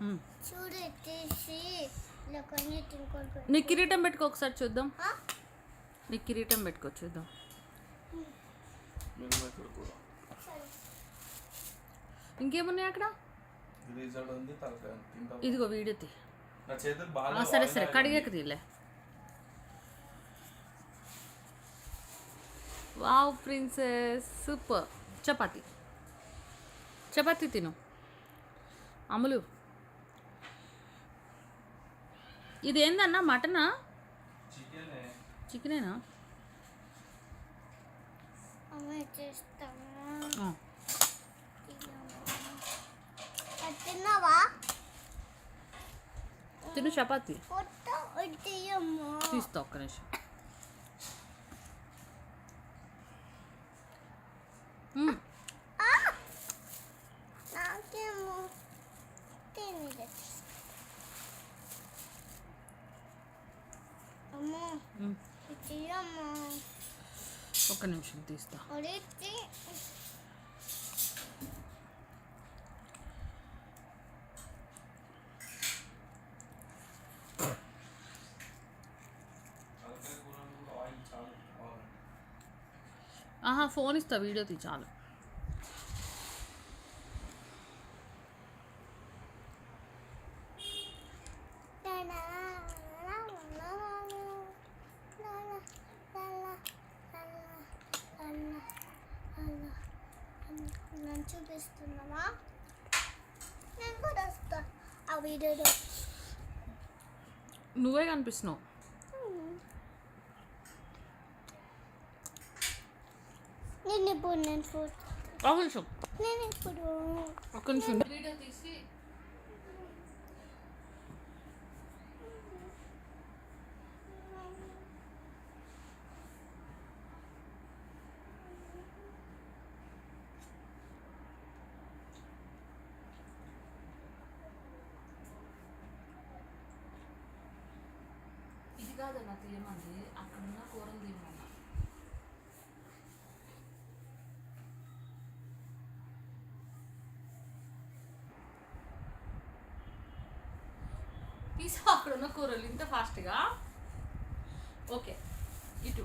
చూడు తీసి నీ కిరీటం పెట్టుకో ఒకసారి చూద్దాం. నీ కిరీటం పెట్టుకో చూద్దాం. ఇంకేమున్నాయి అక్కడ? ఇదిగో వీడియో తీ. సరే సరే కడిగాక తీలే. Wow princess super. చపాతి చపాతి తిను అమలు. ఇది ఏందన్నా మటనా చికెనేనా? తిను చపాతి తీస్తా ఒక్క నిమిషం. ఒక్క నిమిషం తీస్తా. ఫోన్ ఇస్తా వీడియో తీ చాలు. చూపిస్తున్నావా? నేను కూడా వస్తా ఆ వీడియోలో. నువ్వే కనిపిస్తున్నావు. నేను ఇప్పుడు ఒక్క నిమిషం వీడియో తీసి ఇది కాదన్నా తీయమంది. అక్కడున్న కూరలు తీయమన్నా. తీసా అక్కడున్న కూరలు ఇంత ఫాస్ట్గా. ఓకే ఇటు